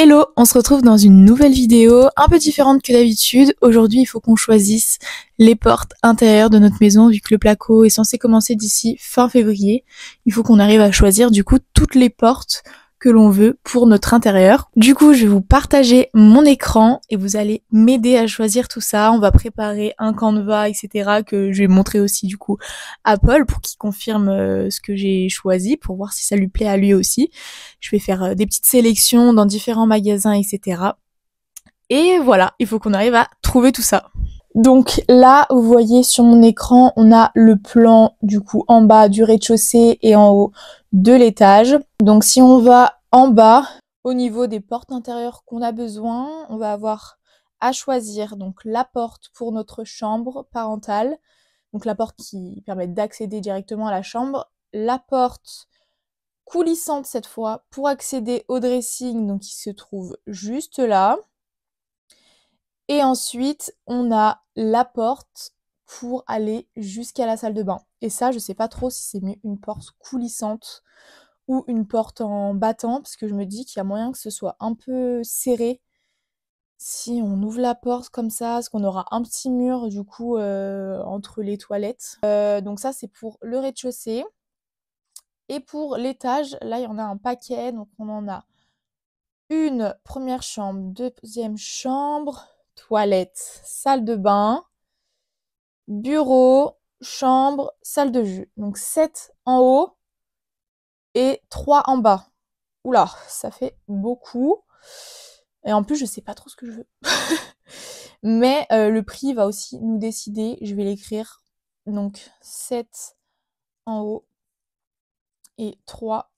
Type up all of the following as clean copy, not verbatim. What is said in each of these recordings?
Hello, on se retrouve dans une nouvelle vidéo un peu différente que d'habitude. Aujourd'hui, il faut qu'on choisisse les portes intérieures de notre maison vu que le placo est censé commencer d'ici fin février. Il faut qu'on arrive à choisir du coup toutes les portes que l'on veut pour notre intérieur. Du coup, je vais vous partager mon écran et vous allez m'aider à choisir tout ça. On va préparer un canevas, etc. que je vais montrer aussi du coup à Paul pour qu'il confirme ce que j'ai choisi pour voir si ça lui plaît à lui aussi. Je vais faire des petites sélections dans différents magasins, etc. Et voilà, il faut qu'on arrive à trouver tout ça. Donc là, vous voyez sur mon écran, on a le plan du coup en bas du rez-de-chaussée et en haut de l'étage. Donc si on va en bas, au niveau des portes intérieures qu'on a besoin, on va avoir à choisir donc la porte pour notre chambre parentale, donc la porte qui permet d'accéder directement à la chambre, la porte coulissante cette fois pour accéder au dressing, donc qui se trouve juste là. Et ensuite, on a la porte pour aller jusqu'à la salle de bain. Et ça, je sais pas trop si c'est mieux une porte coulissante ou une porte en battant, parce que je me dis qu'il y a moyen que ce soit un peu serré si on ouvre la porte comme ça, parce qu'on aura un petit mur du coup entre les toilettes. Donc ça, c'est pour le rez-de-chaussée. Et pour l'étage, là, il y en a un paquet. Donc on en a une première chambre, deuxième chambre, toilette, salle de bain, bureau, chambre, salle de jeu. Donc 7 en haut et 3 en bas. Oula, ça fait beaucoup. Et en plus, je sais pas trop ce que je veux. Mais le prix va aussi nous décider. Je vais l'écrire. Donc 7 en haut et 3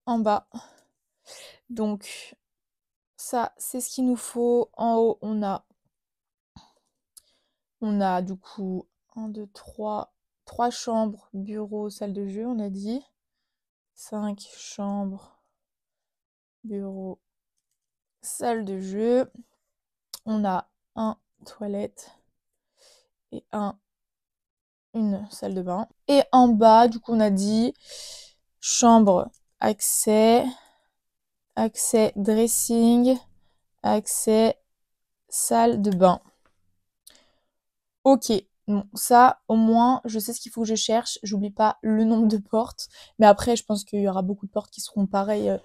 en bas. Donc ça, c'est ce qu'il nous faut. En haut, on a du coup 1, 2, 3 chambres, bureau, salle de jeu, on a dit. 5 chambres, bureau, salle de jeu. On a un toilette et une salle de bain. Et en bas, du coup, on a dit chambre, accès dressing, accès salle de bain. Ok, bon, ça, au moins, je sais ce qu'il faut que je cherche. J'oublie pas le nombre de portes. Mais après, je pense qu'il y aura beaucoup de portes qui seront pareilles.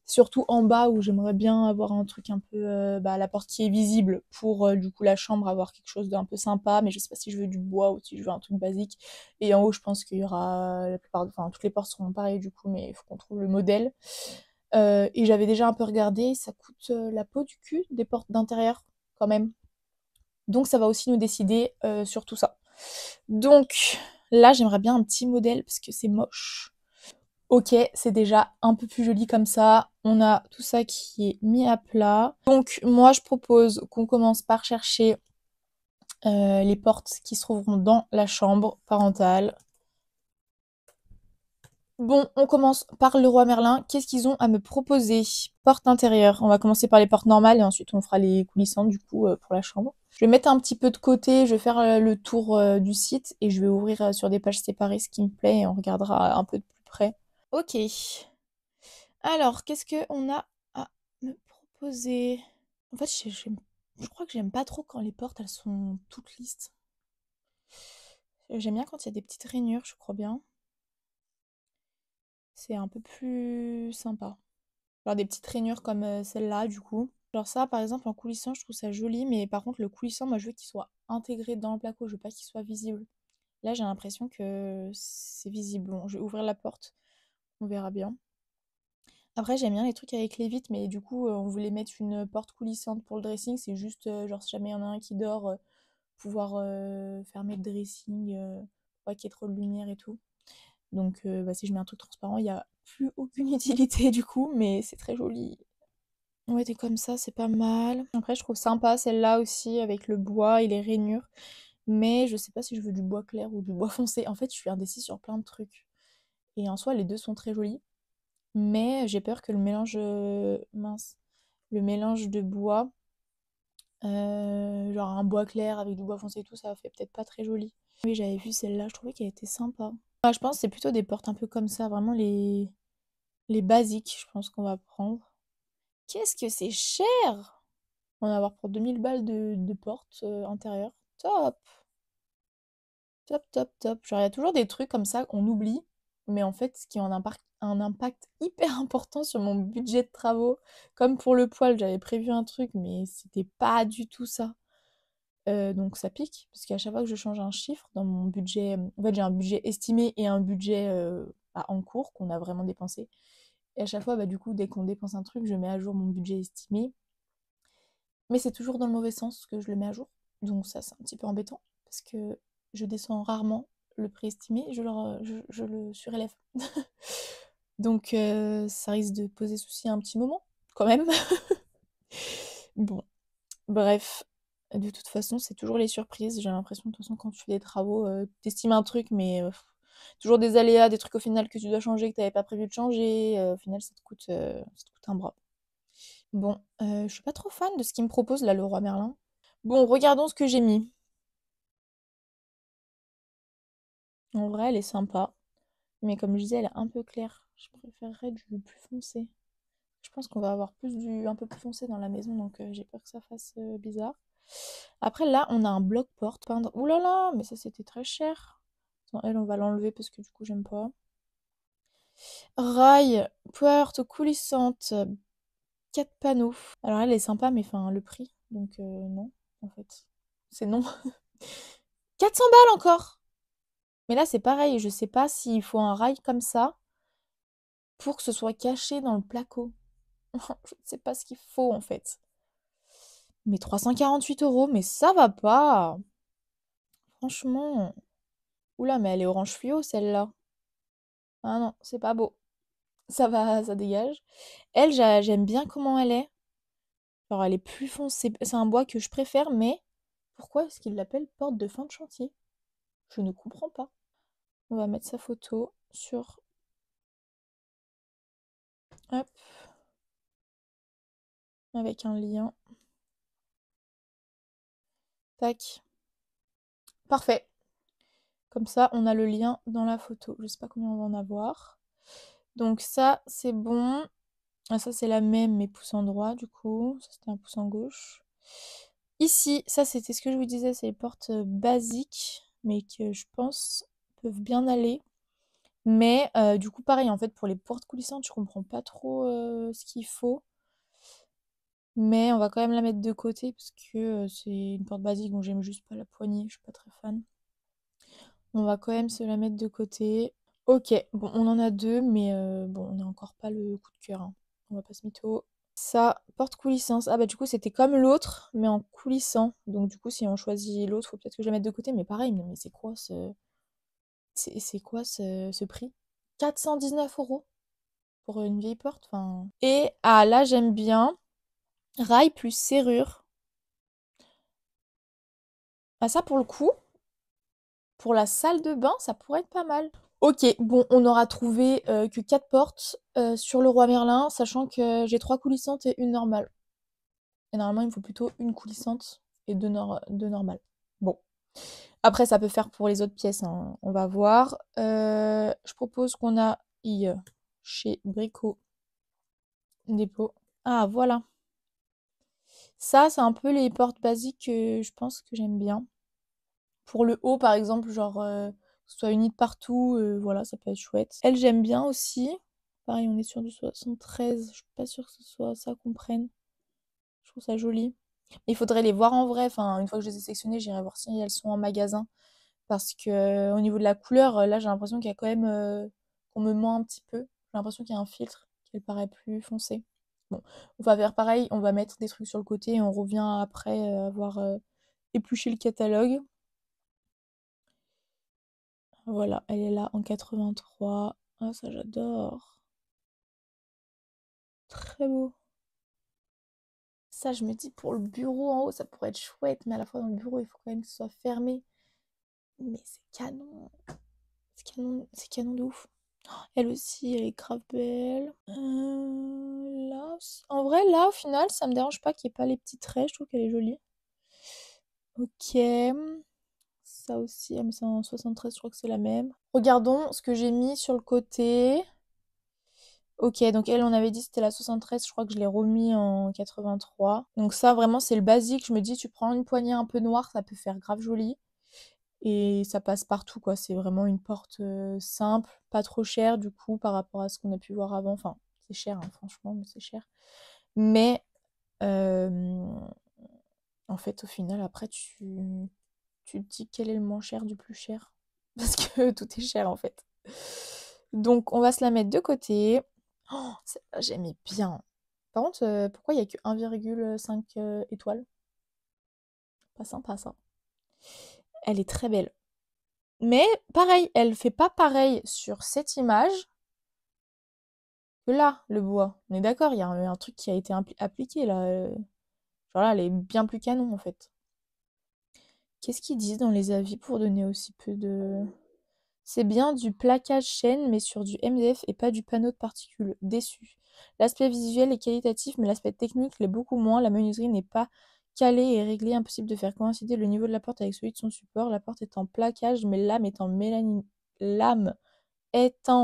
Surtout en bas, où j'aimerais bien avoir un truc un peu... la porte qui est visible pour, du coup, la chambre, avoir quelque chose d'un peu sympa. Mais je sais pas si je veux du bois ou si je veux un truc basique. Et en haut, je pense qu'il y aura... Enfin, toutes les portes seront pareilles, du coup, mais il faut qu'on trouve le modèle. Et j'avais déjà un peu regardé. Ça coûte la peau du cul, des portes d'intérieur, quand même. Donc ça va aussi nous décider sur tout ça. Donc là, j'aimerais bien un petit modèle parce que c'est moche. Ok, c'est déjà un peu plus joli comme ça. On a tout ça qui est mis à plat. Donc moi, je propose qu'on commence par chercher les portes qui se trouveront dans la chambre parentale. Bon, on commence par Leroy Merlin. Qu'est-ce qu'ils ont à me proposer? Porte intérieure. On va commencer par les portes normales et ensuite on fera les coulissantes du coup pour la chambre. Je vais mettre un petit peu de côté, je vais faire le tour du site et je vais ouvrir sur des pages séparées ce qui me plaît et on regardera un peu de plus près. Ok. Alors, qu'est-ce qu'on a à me proposer? En fait, je crois que j'aime pas trop quand les portes elles sont toutes lisses. J'aime bien quand il y a des petites rainures, je crois bien. C'est un peu plus sympa. Genre des petites rainures comme celle-là, du coup. Genre ça, par exemple, en coulissant, je trouve ça joli, mais par contre, le coulissant, moi, je veux qu'il soit intégré dans le placo, je veux pas qu'il soit visible. Là, j'ai l'impression que c'est visible. Bon, je vais ouvrir la porte, on verra bien. Après, j'aime bien les trucs avec les vitres, mais du coup, on voulait mettre une porte coulissante pour le dressing. C'est juste, genre, si jamais il y en a un qui dort, pouvoir fermer le dressing, pour pas qu'il y ait trop de lumière et tout. Donc, si je mets un truc transparent, il n'y a plus aucune utilité du coup, mais c'est très joli. Ouais, des comme ça, c'est pas mal. Après, je trouve sympa celle-là aussi, avec le bois et les rainures. Mais je sais pas si je veux du bois clair ou du bois foncé. En fait, je suis indécise sur plein de trucs. Et en soi, les deux sont très jolis. Mais j'ai peur que le mélange... mince. Le mélange de bois, genre un bois clair avec du bois foncé et tout, ça fait peut-être pas très joli. Oui, j'avais vu celle-là, je trouvais qu'elle était sympa. Ah, je pense que c'est plutôt des portes un peu comme ça, vraiment les basiques, je pense qu'on va prendre. Qu'est-ce que c'est cher! On va avoir pour 2000 balles de porte intérieure. Top! Top, top, top. Genre, il y a toujours des trucs comme ça qu'on oublie, mais en fait, qui ont un impact hyper important sur mon budget de travaux. Comme pour le poêle, j'avais prévu un truc, mais c'était pas du tout ça. Donc ça pique, parce qu'à chaque fois que je change un chiffre dans mon budget, en fait j'ai un budget estimé et un budget en cours qu'on a vraiment dépensé. Et à chaque fois, bah, du coup, dès qu'on dépense un truc, je mets à jour mon budget estimé. Mais c'est toujours dans le mauvais sens que je le mets à jour. Donc ça, c'est un petit peu embêtant, parce que je descends rarement le prix estimé, je le surélève. Donc ça risque de poser souci un petit moment, quand même. Bon, bref, de toute façon, c'est toujours les surprises. J'ai l'impression, de toute façon, quand tu fais des travaux, t'estimes un truc, mais toujours des aléas, des trucs au final que tu dois changer, que t'avais pas prévu de changer. Au final, ça te coûte un bras. Bon, je suis pas trop fan de ce qu'il me propose là, le roi Merlin. Bon, regardons ce que j'ai mis. En vrai, elle est sympa, mais comme je disais, elle est un peu claire. Je préférerais du plus foncé. Je pense qu'on va avoir un peu plus foncé dans la maison, donc j'ai peur que ça fasse bizarre. Après, là, on a un bloc-porte peindre. Ouh là là, mais ça, c'était très cher. Attends, elle, on va l'enlever parce que du coup, j'aime pas. Rail, porte coulissante, 4 panneaux. Alors, elle est sympa, mais enfin, le prix. Donc, non, en fait. C'est non. 400 balles encore! Mais là, c'est pareil. Je sais pas s'il faut un rail comme ça pour que ce soit caché dans le placo. Je ne sais pas ce qu'il faut, en fait. Mais 348 €, mais ça va pas! Franchement. Oula, mais elle est orange fluo, celle-là. Ah non, c'est pas beau. Ça va, ça dégage. Elle, j'aime bien comment elle est. Genre, elle est plus foncée. C'est un bois que je préfère, mais pourquoi est-ce qu'il l'appelle porte de fin de chantier? Je ne comprends pas. On va mettre sa photo sur... Hop, avec un lien. Tac. Parfait. Comme ça, on a le lien dans la photo. Je sais pas combien on va en avoir. Donc ça, c'est bon. Ah, ça, c'est la même, mais pouce en droit, du coup. Ça, c'était un pouce en gauche. Ici, ça, c'était ce que je vous disais, c'est les portes basiques, mais que je pense peuvent bien aller. Mais du coup, pareil, en fait, pour les portes coulissantes, je comprends pas trop ce qu'il faut. Mais on va quand même la mettre de côté, parce que c'est une porte basique dont j'aime juste pas la poignée, je suis pas très fan. On va quand même se la mettre de côté. Ok, bon, on en a deux, mais bon, on n'a encore pas le coup de cœur, hein. On va pas se mytho. Ça, porte coulissante. Ah bah du coup c'était comme l'autre, mais en coulissant. Donc du coup si on choisit l'autre, faut peut-être que je la mette de côté. Mais pareil, mais c'est quoi c'est quoi ce prix? 419 € pour une vieille porte. Enfin. Et ah là j'aime bien. Rail plus serrure. Ah ça pour le coup, pour la salle de bain, ça pourrait être pas mal. Ok, bon, on aura trouvé que 4 portes sur le Roi Merlin, sachant que j'ai 3 coulissantes et une normale. Et normalement, il me faut plutôt une coulissante et deux normales. Bon. Après, ça peut faire pour les autres pièces, hein. On va voir. Je propose qu'on aille chez Brico Dépôt. Ah, voilà. Ça, c'est un peu les portes basiques que je pense que j'aime bien. Pour le haut, par exemple, genre, que ce soit uni de partout, voilà, ça peut être chouette. Elle, j'aime bien aussi. Pareil, on est sur du 73. Je suis pas sûre que ce soit ça qu'on prenne. Je trouve ça joli. Il faudrait les voir en vrai. Enfin, une fois que je les ai sélectionnées, j'irai voir si elles sont en magasin. Parce que au niveau de la couleur, là, j'ai l'impression qu'il y a quand même qu'on me ment un petit peu. J'ai l'impression qu'il y a un filtre, qu'elle paraît plus foncée. Bon, on va faire pareil, on va mettre des trucs sur le côté et on revient après avoir épluché le catalogue. Voilà, elle est là en 83. Ah, ça j'adore. Très beau. Ça, je me dis, pour le bureau en haut, ça pourrait être chouette, mais à la fois dans le bureau, il faut quand même que ce soit fermé. Mais c'est canon. C'est canon de ouf. Elle aussi, elle est grave belle. Là, en vrai, là, au final, ça me dérange pas qu'il n'y ait pas les petits traits. Je trouve qu'elle est jolie. Ok. Ça aussi, ah, mais c'est en 73, je crois que c'est la même. Regardons ce que j'ai mis sur le côté. Ok, donc elle, on avait dit c'était la 73, je crois que je l'ai remis en 83. Donc ça, vraiment, c'est le basique. Je me dis, tu prends une poignée un peu noire, ça peut faire grave joli. Et ça passe partout, quoi. C'est vraiment une porte simple, pas trop chère, du coup, par rapport à ce qu'on a pu voir avant. Enfin, c'est cher, hein, franchement, mais c'est cher. Mais, euh, en fait, au final, après, tu te dis quel est le moins cher du plus cher. Parce que tout est cher, en fait. Donc, on va se la mettre de côté. Oh, celle-là, j'aimais bien. Par contre, pourquoi il n'y a que 1,5 étoiles? Pas sympa, ça. Elle est très belle. Mais pareil, elle fait pas pareil sur cette image que là, le bois. On est d'accord, il y a un truc qui a été appliqué là. Genre là, elle est bien plus canon en fait. Qu'est-ce qu'ils disent dans les avis pour donner aussi peu de... C'est bien du plaquage chaîne, mais sur du MDF et pas du panneau de particules. Déçu. L'aspect visuel est qualitatif, mais l'aspect technique l'est beaucoup moins. La menuiserie n'est pas calée et réglée. Impossible de faire coïncider le niveau de la porte avec celui de son support. La porte est en plaquage, mais lame étant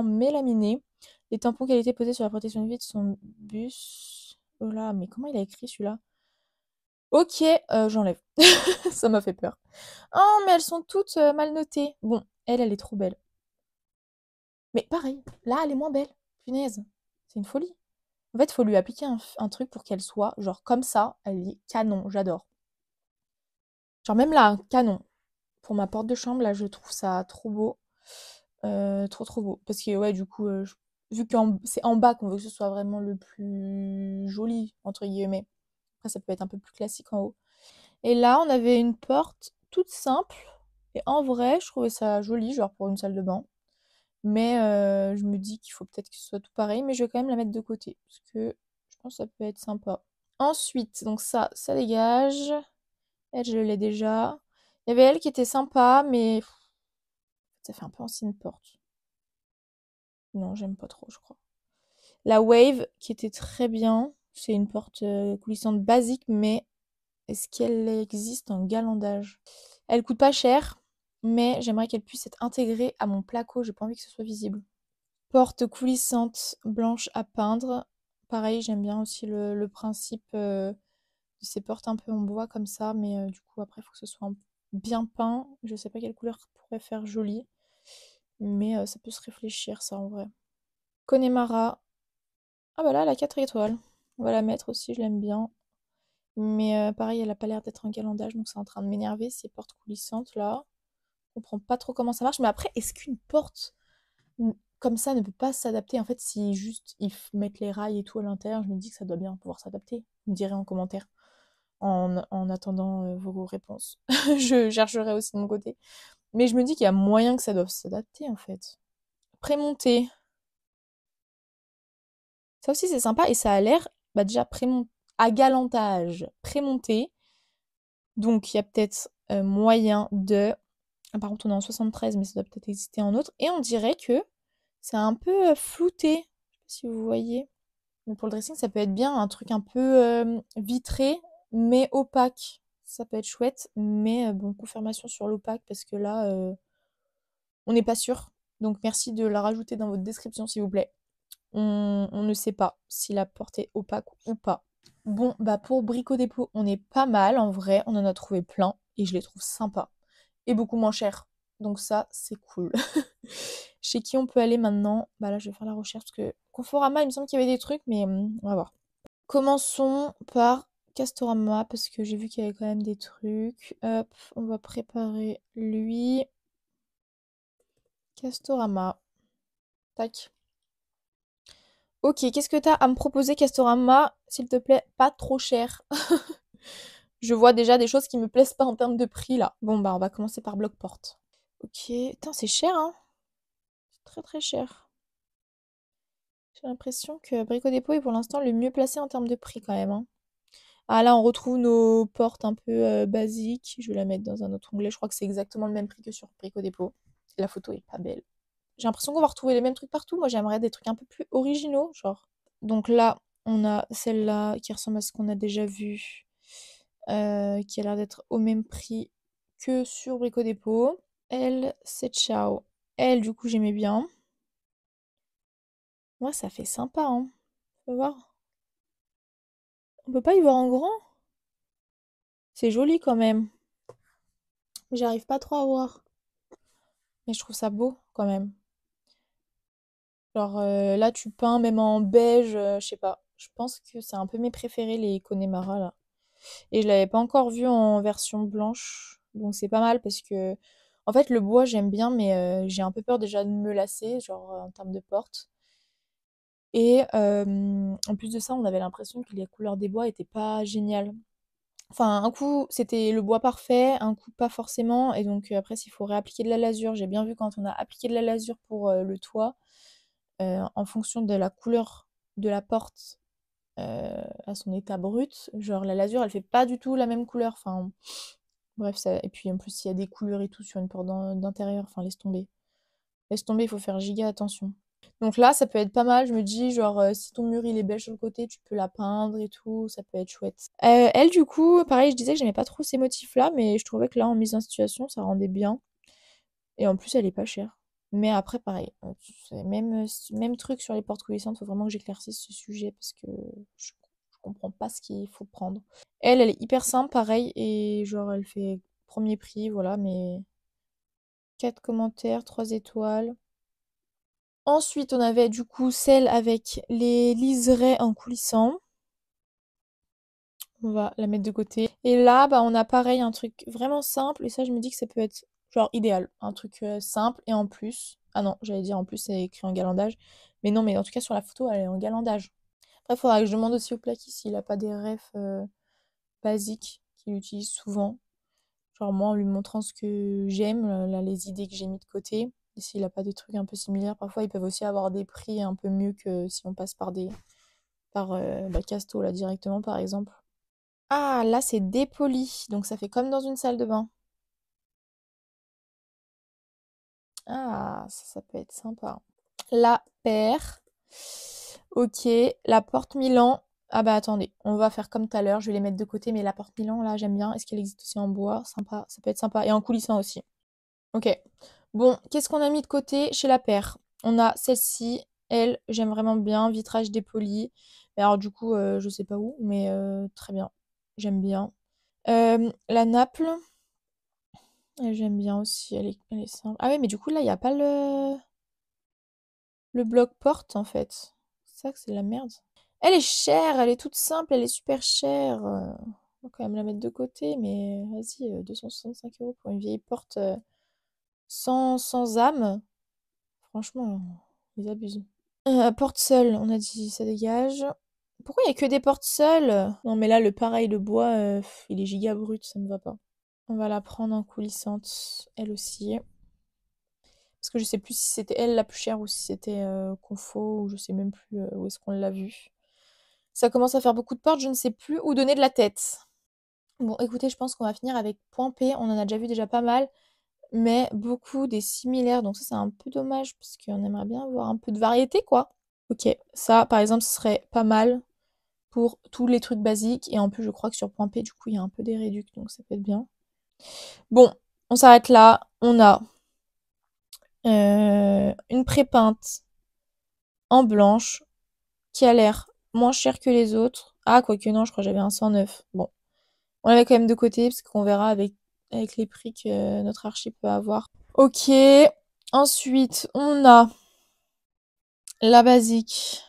mélaminé. Les tampons qualité posés sur la protection de vitre sont bus. Oh là, mais comment il a écrit celui-là? Ok, j'enlève. Ça m'a fait peur. Oh, mais elles sont toutes mal notées. Bon, elle est trop belle. Mais pareil, là, elle est moins belle. Punaise, c'est une folie. En fait, il faut lui appliquer un truc pour qu'elle soit, genre, comme ça, elle est canon, j'adore. Genre, même là, canon. Pour ma porte de chambre, là, je trouve ça trop beau. Trop, trop beau. Parce que, ouais, du coup, vu que c'est en bas qu'on veut que ce soit vraiment le plus joli, entre guillemets. Après, ça peut être un peu plus classique en haut. Et là, on avait une porte toute simple. Et en vrai, je trouvais ça joli, genre pour une salle de bain. Mais je me dis qu'il faut peut-être que ce soit tout pareil, mais je vais quand même la mettre de côté, parce que je pense que ça peut être sympa. Ensuite, donc ça dégage. Elle, je l'ai déjà. Il y avait elle qui était sympa, mais ça fait un peu ancienne porte. Non, j'aime pas trop, je crois. La Wave, qui était très bien. C'est une porte coulissante basique, mais est-ce qu'elle existe en galandage? Elle coûte pas cher, mais j'aimerais qu'elle puisse être intégrée à mon placo. J'ai pas envie que ce soit visible. Porte coulissante blanche à peindre. Pareil, j'aime bien aussi le principe de ces portes un peu en bois comme ça, mais du coup après il faut que ce soit bien peint. Je sais pas quelle couleur pourrait faire joli, mais ça peut se réfléchir ça en vrai. Connemara. Ah bah là, elle a 4 étoiles. On va la mettre aussi, je l'aime bien. Mais pareil, elle a pas l'air d'être en galandage, donc c'est en train de m'énerver ces portes coulissantes là. Je comprends pas trop comment ça marche, mais après, est-ce qu'une porte comme ça ne peut pas s'adapter? En fait, si juste mettent les rails et tout à l'intérieur, je me dis que ça doit bien pouvoir s'adapter. Vous me direz en commentaire en attendant vos réponses. Je chercherai aussi de mon côté. Mais je me dis qu'il y a moyen que ça doive s'adapter en fait. Prémonter. Ça aussi c'est sympa et ça a l'air bah, déjà à galantage prémonté. Donc il y a peut-être moyen de... Ah, par contre on est en 73 mais ça doit peut-être exister en autre. Et on dirait que c'est un peu flouté. Je sais pas si vous voyez. Mais pour le dressing, ça peut être bien un truc un peu vitré, mais opaque. Ça peut être chouette, mais bon, confirmation sur l'opaque parce que là, on n'est pas sûr. Donc merci de la rajouter dans votre description, s'il vous plaît. On ne sait pas si la porte est opaque ou pas. Bon, bah pour Brico Dépôt, on est pas mal en vrai. On en a trouvé plein et je les trouve sympas et beaucoup moins chers. Donc ça, c'est cool. Chez qui on peut aller maintenant? Bah là, je vais faire la recherche parce que Conforama, il me semble qu'il y avait des trucs, mais on va voir. Commençons par Castorama parce que j'ai vu qu'il y avait quand même des trucs. Hop, on va préparer lui. Castorama. Tac. Ok, qu'est-ce que t'as à me proposer, Castorama? S'il te plaît, pas trop cher. Je vois déjà des choses qui me plaisent pas en termes de prix là. Bon bah on va commencer par Blockport. Ok, putain c'est cher hein. C'est très très cher. J'ai l'impression que Brico Dépôt est pour l'instant le mieux placé en termes de prix quand même, hein. Ah là, on retrouve nos portes un peu basiques. Je vais la mettre dans un autre onglet. Je crois que c'est exactement le même prix que sur Brico Dépôt. La photo est pas belle. J'ai l'impression qu'on va retrouver les mêmes trucs partout. Moi, j'aimerais des trucs un peu plus originaux, genre. Donc là, on a celle-là qui ressemble à ce qu'on a déjà vu, qui a l'air d'être au même prix que sur Brico Dépôt. Elle, c'est Ciao. Elle, du coup, j'aimais bien. Moi, ça fait sympa, hein. Faut voir. On peut pas y voir en grand? C'est joli quand même. Mais j'arrive pas trop à voir. Mais je trouve ça beau quand même. Genre là, tu peins même en beige, je sais pas. Je pense que c'est un peu mes préférés, les Connemara là. Et je l'avais pas encore vu en version blanche. Donc c'est pas mal parce que, en fait, le bois j'aime bien, mais j'ai un peu peur déjà de me lasser, genre en termes de porte. Et en plus de ça, on avait l'impression que les couleurs des bois étaient pas géniales. Enfin, un coup, c'était le bois parfait, un coup, pas forcément. Et donc, après, s'il faut réappliquer de la lasure, j'ai bien vu quand on a appliqué de la lasure pour le toit, en fonction de la couleur de la porte à son état brut, genre la lasure, elle fait pas du tout la même couleur. Enfin, bref, ça... et puis en plus, il y a des couleurs et tout sur une porte d'intérieur. Enfin, laisse tomber. Laisse tomber, il faut faire giga attention. Donc là, ça peut être pas mal. Je me dis, genre, si ton mur il est beige sur le côté, tu peux la peindre et tout. Ça peut être chouette. Elle, du coup, pareil, je disais que j'aimais pas trop ces motifs-là, mais je trouvais que là, en mise en situation, ça rendait bien. Et en plus, elle est pas chère. Mais après, pareil, même truc sur les portes coulissantes, faut vraiment que j'éclaircisse ce sujet parce que je comprends pas ce qu'il faut prendre. Elle est hyper simple, pareil, et genre, elle fait premier prix, voilà, mais 4 commentaires, 3 étoiles. Ensuite, on avait du coup celle avec les liserés en coulissant. On va la mettre de côté. Et là, bah, on a pareil un truc vraiment simple. Et ça, je me dis que ça peut être genre idéal. Un truc simple et en plus. Ah non, j'allais dire en plus, c'est écrit en galandage. Mais non, mais en tout cas, sur la photo, elle est en galandage. Après, il faudra que je demande aussi au plaquis s'il a pas des refs basiques qu'il utilise souvent. Genre moi, en lui montrant ce que j'aime, là, les idées que j'ai mis de côté. Et s'il a pas des trucs un peu similaires, parfois ils peuvent aussi avoir des prix un peu mieux que si on passe par Casto là directement par exemple. Ah, là c'est dépoli, donc ça fait comme dans une salle de bain. Ah, ça peut être sympa. La paire. Ok, la porte Milan. Ah bah attendez, on va faire comme tout à l'heure, je vais les mettre de côté, mais la porte Milan, là j'aime bien. Est-ce qu'elle existe aussi en bois? Sympa, ça peut être sympa. Et en coulissant aussi. Ok. Bon, qu'est-ce qu'on a mis de côté chez la paire? On a celle-ci, elle, j'aime vraiment bien, vitrage dépoli. Mais alors du coup, je sais pas où, mais très bien. J'aime bien. La Naples, j'aime bien aussi, elle est simple. Ah ouais, mais du coup là, il n'y a pas le bloc porte en fait. C'est ça que c'est de la merde. Elle est chère, elle est toute simple, elle est super chère. On va quand même la mettre de côté, mais vas-y, 265 € pour une vieille porte sans âme. Franchement, ils abusent. Porte seule, on a dit ça dégage. Pourquoi il y a que des portes seules? Non mais là le pareil, le bois, il est giga brut, ça me va pas. On va la prendre en coulissante, elle aussi. Parce que je sais plus si c'était elle la plus chère ou si c'était Confo, ou je sais même plus où est-ce qu'on l'a vu. Ça commence à faire beaucoup de portes, je ne sais plus où donner de la tête. Bon écoutez, je pense qu'on va finir avec Point P, on en a déjà vu déjà pas mal, mais beaucoup des similaires, donc ça c'est un peu dommage parce qu'on aimerait bien avoir un peu de variété quoi. Ok, ça par exemple ce serait pas mal pour tous les trucs basiques. Et en plus je crois que sur Point P du coup il y a un peu des réducs donc ça peut être bien. Bon, on s'arrête là. On a une pré-peinte en blanche qui a l'air moins chère que les autres. Ah quoique non, je crois que j'avais un 109. Bon, on la met quand même de côté parce qu'on verra avec les prix que notre archi peut avoir. Ok, ensuite on a la basique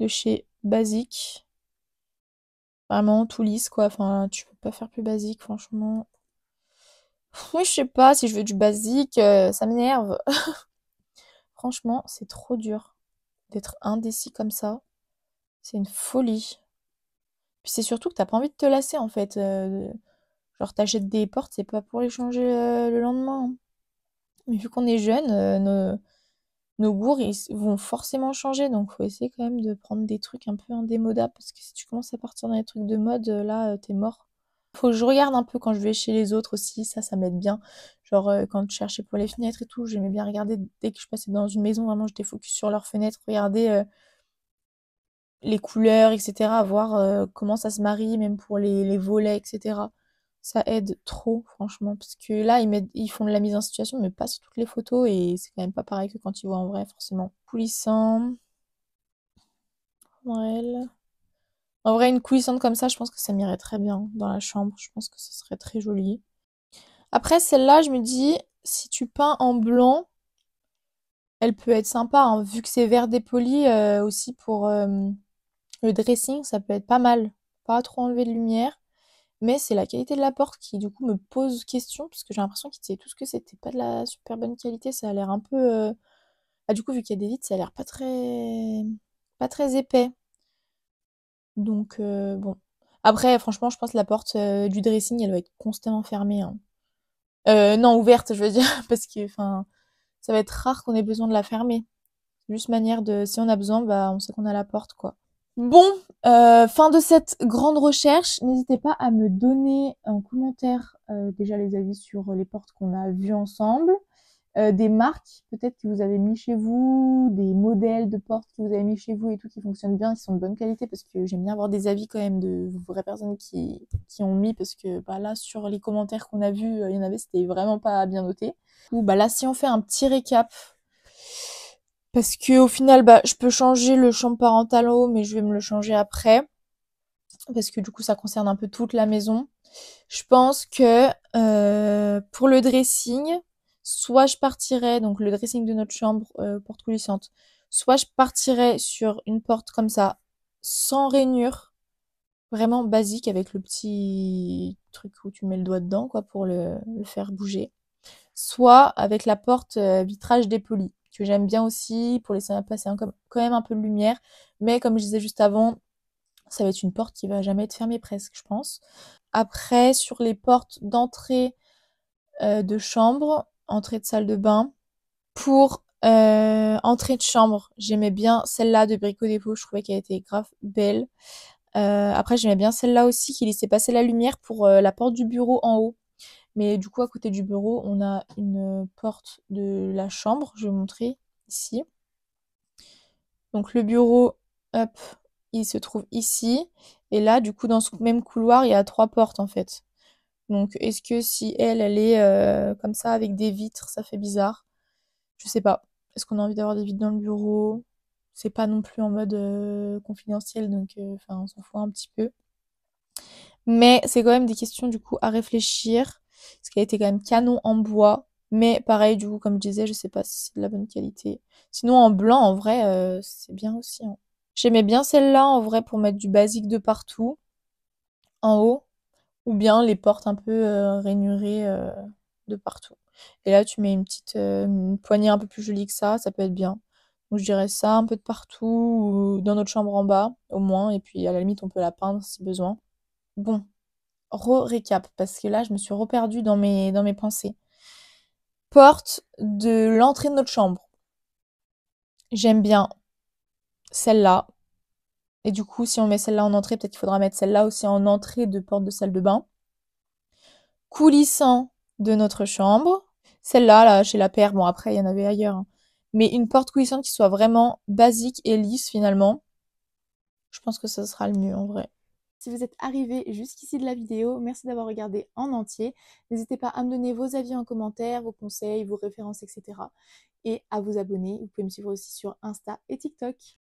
de chez Basique. Vraiment tout lisse quoi, enfin tu peux pas faire plus basique franchement. Moi je sais pas si je veux du basique, ça m'énerve. Franchement, c'est trop dur d'être indécis comme ça. C'est une folie. Puis c'est surtout que t'as pas envie de te lasser en fait. Genre t'achètes des portes, c'est pas pour les changer le lendemain, hein. Mais vu qu'on est jeune, nos goûts vont forcément changer. Donc faut essayer quand même de prendre des trucs un peu indémodables. Parce que si tu commences à partir dans les trucs de mode, là, t'es mort. Faut que je regarde un peu quand je vais chez les autres aussi, ça m'aide bien. Genre quand je cherchais pour les fenêtres et tout, j'aimais bien regarder dès que je passais dans une maison, vraiment j'étais focus sur leurs fenêtres, regarder les couleurs, etc. Voir comment ça se marie, même pour les volets, etc. Ça aide trop, franchement, parce que là ils font de la mise en situation, mais pas sur toutes les photos et c'est quand même pas pareil que quand ils voient en vrai, forcément. Coulissant. Noël. En vrai, une coulissante comme ça, je pense que ça m'irait très bien dans la chambre. Je pense que ce serait très joli. Après, celle-là, je me dis, si tu peins en blanc, elle peut être sympa, hein, vu que c'est vert dépoli aussi pour le dressing, ça peut être pas mal. Pas trop enlever de lumière. Mais c'est la qualité de la porte qui, du coup, me pose question, parce que j'ai l'impression qu'ils disaient tous que c'était pas de la super bonne qualité. Ça a l'air un peu... Ah, du coup, vu qu'il y a des vitres, ça a l'air pas très épais. Donc, bon. Après, franchement, je pense que la porte du dressing, elle va être constamment fermée, hein. Non, ouverte, je veux dire, parce que, enfin, ça va être rare qu'on ait besoin de la fermer. C'est juste manière de, si on a besoin, bah, on sait qu'on a la porte, quoi. Bon, fin de cette grande recherche. N'hésitez pas à me donner en commentaire déjà les avis sur les portes qu'on a vues ensemble. Des marques peut-être que vous avez mis chez vous, des modèles de portes que vous avez mis chez vous et tout qui fonctionnent bien, qui sont de bonne qualité, parce que j'aime bien avoir des avis quand même de vraies personnes qui ont mis, parce que bah, là sur les commentaires qu'on a vus, il y en avait, c'était vraiment pas bien noté. Ou bah là si on fait un petit récap, parce que au final bah je peux changer le champ parental en haut, mais je vais me le changer après, parce que du coup ça concerne un peu toute la maison. Je pense que pour le dressing, soit je partirais, donc le dressing de notre chambre, porte coulissante, soit je partirais sur une porte comme ça, sans rainure, vraiment basique, avec le petit truc où tu mets le doigt dedans, quoi, pour le faire bouger. Soit avec la porte vitrage dépoli, que j'aime bien aussi, pour laisser passer quand même un peu de lumière, mais comme je disais juste avant, ça va être une porte qui va jamais être fermée presque, je pense. Après, sur les portes d'entrée de chambre, entrée de salle de bain, pour entrée de chambre, j'aimais bien celle-là de Brico Dépôt, je trouvais qu'elle était grave belle. Après, j'aimais bien celle-là aussi qui laissait passer la lumière pour la porte du bureau en haut. Mais du coup, à côté du bureau, on a une porte de la chambre, je vais vous montrer ici. Donc le bureau, hop, il se trouve ici. Et là, du coup, dans ce même couloir, il y a 3 portes en fait. Donc, est-ce que si elle est comme ça avec des vitres, ça fait bizarre? Je sais pas. Est-ce qu'on a envie d'avoir des vitres dans le bureau? C'est pas non plus en mode confidentiel, donc enfin, on s'en fout un petit peu. Mais c'est quand même des questions du coup à réfléchir. Parce qu'elle était quand même canon en bois. Mais pareil, du coup, comme je disais, je sais pas si c'est de la bonne qualité. Sinon, en blanc, en vrai, c'est bien aussi, hein. J'aimais bien celle-là, en vrai, pour mettre du basique de partout, en haut. Ou bien les portes un peu rainurées de partout. Et là, tu mets une poignée un peu plus jolie que ça peut être bien. Donc je dirais ça un peu de partout, ou dans notre chambre en bas, au moins, et puis à la limite, on peut la peindre si besoin. Bon, récap, parce que là, je me suis reperdue dans mes pensées. Porte de l'entrée de notre chambre. J'aime bien celle-là. Et du coup, si on met celle-là en entrée, peut-être qu'il faudra mettre celle-là aussi en entrée de porte de salle de bain. Coulissant de notre chambre. Celle-là, là, chez la paire, bon après il y en avait ailleurs, hein. Mais une porte coulissante qui soit vraiment basique et lisse finalement. Je pense que ça sera le mieux en vrai. Si vous êtes arrivé jusqu'ici de la vidéo, merci d'avoir regardé en entier. N'hésitez pas à me donner vos avis en commentaire, vos conseils, vos références, etc. Et à vous abonner. Vous pouvez me suivre aussi sur Insta et TikTok.